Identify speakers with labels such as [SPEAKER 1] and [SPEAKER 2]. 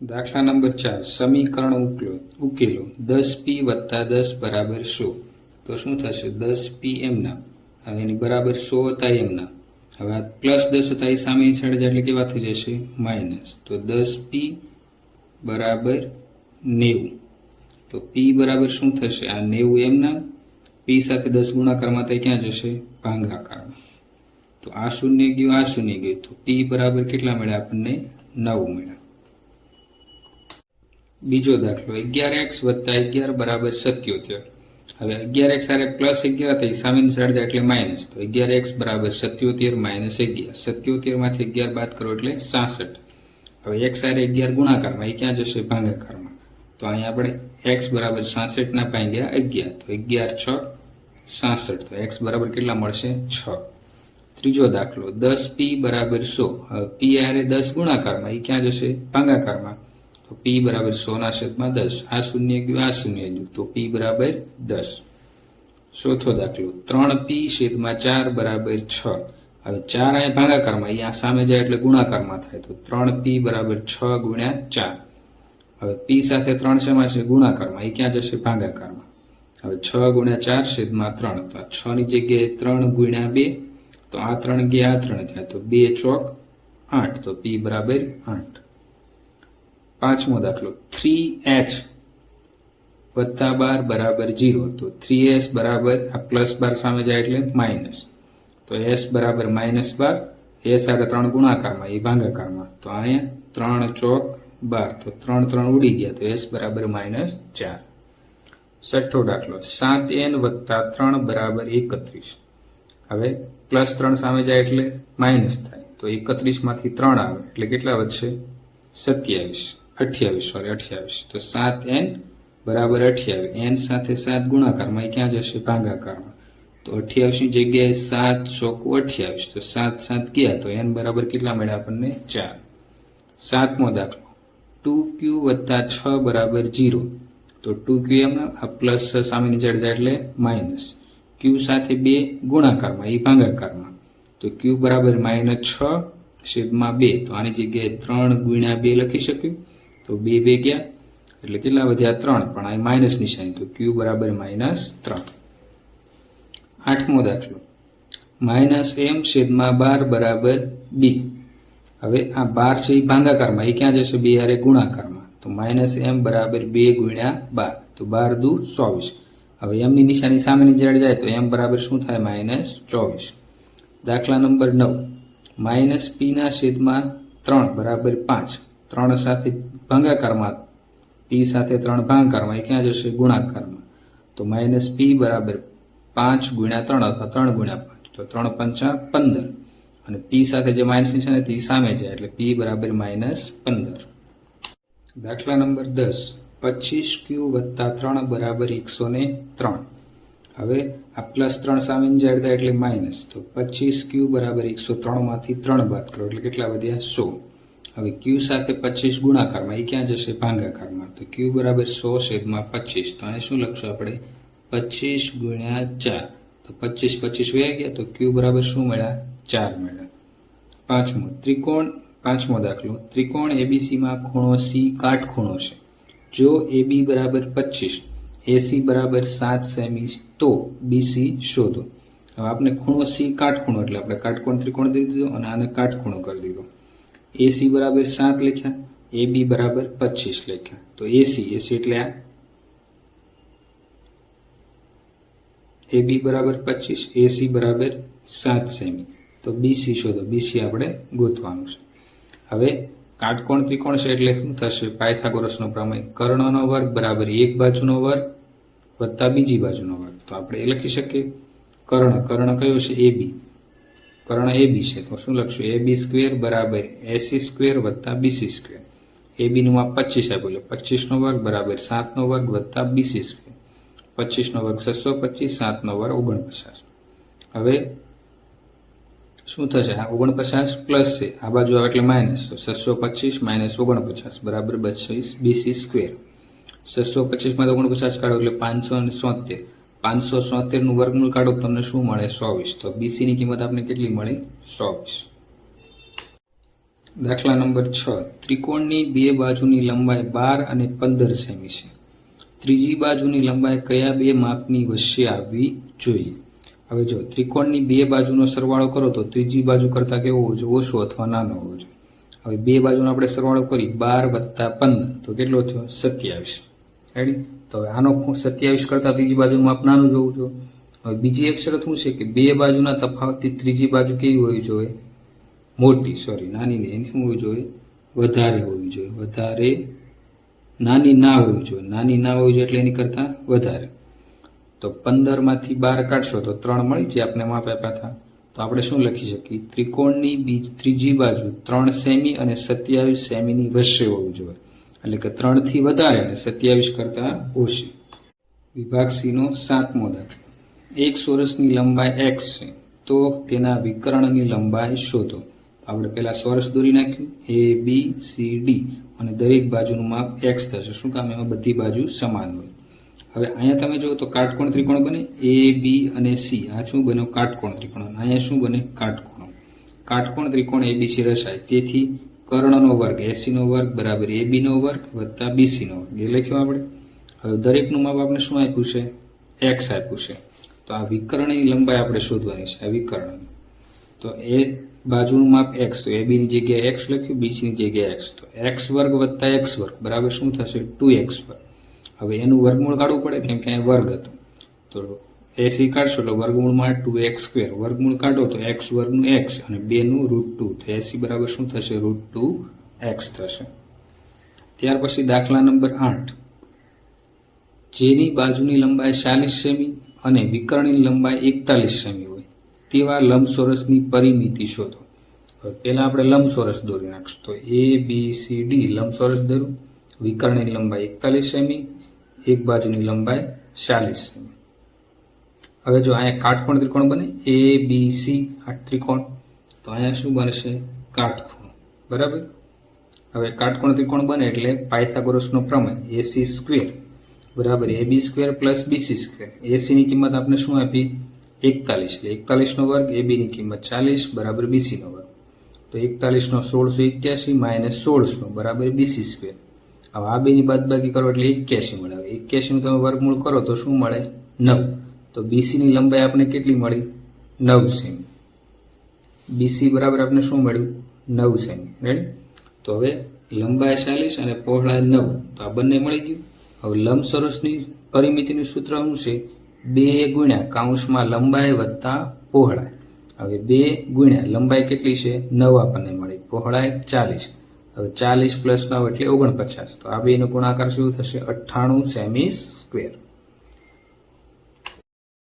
[SPEAKER 1] દાખલા નંબર 4 સમીકરણ ઉકેલો 10p + 10 બરાબર 100 તો શું થશે 10p એમના હવે એની બરાબર 100 હતા એમના હવે આ +10 હતા એ સામેની સાઈડ જાય એટલે કેવા થઈ જશે માઈનસ તો 10p બરાબર 90 તો p બરાબર શું થશે આ 90 એમના p સાથે 10 ગુણાકારમાં થાય ક્યાં જશે ભાગાકારમાં તો આ શૂન્ય ગયું તો p બરાબર કેટલા મળ્યા આપણને 9 મળ્યા। બીજો દાખલો 11x + 11 બરાબર 77 હવે 11x સાથે +11 થાય સામેની સાઈડ જાય એટલે માઈનસ તો 11x બરાબર 77 - 11 77 માંથી 11 બાદ કરો એટલે 66 હવે x સાથે 11 ગુણાકારમાં એ ક્યાં જશે ભાગાકારમાં તો અહીં આપણે x બરાબર 66 ના ભાગ્યા 11 તો 11 × 6 66 તો x બરાબર કેટલા મળશે 6। ત્રીજો દાખલો 10p બરાબર 100 હવે p હારે 10 ગુણાકારમાં એ ક્યાં જશે ભાગાકારમાં તો p બરાબર 100 ના છેદમાં 10 આ શૂન્ય ગયું તો p બરાબર 10। ચોથો દાખલો 3p છેદમાં 4 બરાબર 6 હવે 4 અહીંયા ભાગાકારમાં અહીંયા સામે જાય એટલે ગુણાકારમાં થાય તો 3p બરાબર 6 × 4 હવે p સાથે 3 શેમાં છે ગુણાકારમાં એ ક્યાં જશે ભાગાકારમાં હવે 6 × 4 છેદમાં 3 તો 6 ની જગ્યાએ 3 × 2 તો આ 3 ગયા આ 3 થાય તો 2 ચોક 8 તો p બરાબર 8। પાંચમો દાખલો 3h + 12 બરાબર 0 તો 3s બરાબર આ +12 સામે જાય એટલે માઈનસ તો s બરાબર -12 એ સાથે 3 ગુણાકારમાં એ ભાગાકારમાં તો અહીંયા 3 ચોક 12 તો 3 3 ઉડી ગયા તો s બરાબર -4। છઠ્ઠો દાખલો 7n + 3 બરાબર 31 હવે +3 સામે જાય એટલે માઈનસ થાય તો 31 માંથી 3 આવે એટલે કેટલા વધશે 28 તો 7n બરાબર 28 n સાથે 7 ગુણાકારમાં એ ક્યાં જશે ભાગાકારમાં તો 28 ની જગ્યાએ 7 ચોક 28 તો 7 7 ગયા તો n બરાબર કેટલા મળ્યા આપણને 4। સાતમો દાખલો 2q + 6 બરાબર 0 તો 2q એમના આ પ્લસ સામેની સાઈડ જાય એટલે માઈનસ q સાથે 2 ગુણાકારમાં એ ભાગાકારમાં તો q બરાબર -6 છેદમાં 2 તો આની જગ્યાએ 3 × 2 લખી શક્યું તો 2 2 ગયા એટલે કેટલા વધ્યા 3 પણ આ માઈનસ નિશાની તો q બરાબર -3। આઠમો દાખલો -m છેદમાં 12 બરાબર 2 હવે આ 12 છે એ ભાગાકારમાં એ ક્યાં જશે 2 હારે ગુણાકારમાં તો -m બરાબર 2 × 12 તો 12 દૂ 24 હવે m ની નિશાની સામેની સાઈડ જાય તો m બરાબર શું થાય -24। દાખલા નંબર 9 -p ના છેદમાં 3 બરાબર 5 3 સાથે ભાગાકારમાં p સાથે 3 ભાગાકારમાં એ ક્યાં જશે ગુણાકારમાં તો -p બરાબર 5 × 3 અથવા 3 × 5 તો 3 × 5 = 15 અને p સાથે જે માઇનસ નિશાન હતી એ સામે જાય એટલે p બરાબર -15। દાખલા નંબર 10 25q + 3 બરાબર 103 હવે આ +3 સામેની સાઈડ થાય એટલે માઈનસ તો 25q બરાબર 103 માંથી 3 બાદ કરો એટલે કેટલા વધ્યા 100 હવે q સાથે 25 ગુણાકારમાં એ ક્યાં જશે ભાગાકારમાં તો q બરાબર 100 છેદમાં 25 તો અહીં શું લખશું આપણે 25 × 4 તો 25 25 વયા ગયા તો q બરાબર શું મળ્યા 4 મળ્યા। પાંચમો દાખલો ત્રિકોણ ABC માં ખૂણો C કાટખૂણો છે જો AB બરાબર 25 AC બરાબર 7 સેમી તો BC શોધો। હવે આપણે ખૂણો C કાટખૂણો એટલે આપણે કાટકોણ ત્રિકોણ દઈ દીધો અને આને કાટખૂણો કરી દીધો AC બરાબર 7 લખ્યા AB બરાબર 25 લખ્યા તો AC એટલે આ AB બરાબર 25 AC બરાબર 7 સેમી તો BC શોધો BC આપણે ગોતવાનું છે। હવે કાટકોણ ત્રિકોણ છે એટલે શું થશે પાયથાગોરસનો પ્રમેય કર્ણનો વર્ગ બરાબર એક બાજુનો વર્ગ વત્તા બીજી બાજુનો વર્ગ તો આપણે એ લખી શકીએ કર્ણ કયો છે AB કર્ણ AB છે તો શું લખશું AB² બરાબર AC² વત્તા BC²। AB નું માપ 25 આપ્યું એટલે 25 નો વર્ગ બરાબર 7 નો વર્ગ વત્તા BC²। 25 નો વર્ગ 625 7 નો વર્ગ 49। હવે શું થશે આ 49 પ્લસ છે આ બાજુ આવે એટલે માઈનસ તો 625 - 49 બરાબર BC²। 625 માંથી 49 કાઢો એટલે 577 577 નું વર્ગમૂળ કાઢો તમને શું મળે 24 તો BC ની કિંમત આપણે કેટલી મળી 24। દાખલા નંબર 6 ત્રિકોણની બે બાજુની લંબાઈ 12 અને 15 સેમી છે. ત્રીજી બાજુની લંબાઈ કયા બે માપની વચ્ચે આવવી જોઈએ? હવે જો ત્રિકોણની બે બાજુનો સરવાળો કરો તો ત્રીજી બાજુ કરતાં કેવો હોવો જોઈએ? ઓછો અથવા નાનો હોવો જોઈએ. હવે બે બાજુનો આપણે સરવાળો કરી 12 + 15 તો કેટલો થયો? 27. રેડી? તો હવે આનો 27 કરતાં ત્રીજી બાજુનું માપ નાનું જોવું જોઈએ. હવે બીજી એક શરત શું છે કે બે બાજુના તફાવતથી ત્રીજી બાજુ કેવી હોવી જોઈએ? મોટી. નાની નહીં, એની શું હોવી જોઈએ? વધારે હોવી જોઈએ. વધારે, નાની ના હોવી જોઈએ. નાની ના હોવી જોઈએ એટલે એની કરતાં વધારે. તો 15 માંથી 12 કાઢશો તો 3 મળી જાય આપણે માપ આપ્યા હતા. તો આપણે શું લખી શકીએ? ત્રિકોણની ત્રીજી બાજુ 3 સેમી અને 27 સેમીની વચ્ચે હોવી જોઈએ. એટલે કે 3 થી વધારે અને 27 કરતાં ઓછી. વિભાગ સી નો 7મો દાખલો. એક ચોરસની લંબાઈ x છે તો તેના વિકર્ણની લંબાઈ શોધો. આપણે પહેલા ચોરસ દોરી નાખ્યું a b c d અને દરેક બાજુનું માપ x થશે. શું કામ? એમાં બધી બાજુ સમાન હોય. હવે અહીંયા તમે જુઓ તો કાટકોણ ત્રિકોણ બને a b અને c. આ શું બન્યો? કાટકોણ ત્રિકોણ. અહીંયા શું બને? કાટકોણ. કાટકોણ ત્રિકોણ abc રચાય. તેથી કર્ણનો વર્ગ ac નો વર્ગ બરાબર ab નો વર્ગ વત્તા bc નો વર્ગ એ લખ્યું આપણે. હવે દરેકનું માપ આપણે શું આપ્યું છે? x આપ્યું છે. તો આ વિકર્ણની લંબાઈ આપણે શોધવાની છે. આ વિકર્ણ તો એ બાજુનું માપ x, તો ab ની જગ્યાએ x લખ્યું, bc ની જગ્યાએ x. તો x વર્ગ વત્તા x વર્ગ બરાબર શું થશે? 2x વર્ગ. હવે એનું વર્ગમૂળ કાઢવું પડે કેમ કે અહીં વર્ગ હતો. તો ac કાઢશો એટલે વર્ગમૂળમાં 2x². વર્ગમૂળ કાઢો તો x વર્ગનું x અને 2 નું √2. તો ac બરાબર શું થશે? √2x થશે. ત્યાર પછી દાખલા નંબર 8. જેની બાજુની લંબાઈ 40 સેમી અને વિકર્ણની લંબાઈ 41 સેમી હોય તેવા લંબચોરસની પરિમિતિ શોધો. હવે પહેલા આપણે લંબચોરસ દોરી નાખશું. તો a b c d લંબચોરસ દોરું. વિકર્ણની લંબાઈ 41 સેમી, એક બાજુની લંબાઈ 40 સેમી. હવે જો અહીંયા કાટકોણ ત્રિકોણ બને a b c આ ત્રિકોણ. તો અહીંયા શું બનશે? કાટખૂણો. બરાબર? હવે કાટકોણ ત્રિકોણ બને એટલે પાયથાગોરસનો પ્રમેય ac² બરાબર ab² + bc². ac ની કિંમત આપણે શું આપી? 41. એટલે 41 નો વર્ગ, ab ની કિંમત 40 બરાબર bc નો વર્ગ. તો 41 નો 1681 - 16 બરાબર bc². હવે આ બેની બાદબાકી કરો એટલે 81 મળે. 81 નું તમે વર્ગમૂળ કરો તો શું મળે? 9. તો bc ની લંબાઈ આપણે કેટલી મળી? 9 સેમી. bc બરાબર આપણે શું મળ્યું? 9 સેમી. રેડી? તો હવે લંબાઈ 40 અને પહોળાઈ 9. તો આ બંને મળી ગયું. હવે લંબચોરસની પરિમિતિનું સૂત્ર શું છે? 2 ગુણ્યા કૌંસમાં લંબાઈ વત્તા પહોળાઈ. હવે 2 ગુણ્યા લંબાઈ કેટલી છે? 9 આપણને મળી. પહોળાઈ 40. હવે 40 + 9 એટલે 49. તો આ બેનો ગુણાકાર શું થશે? 98 સેમી².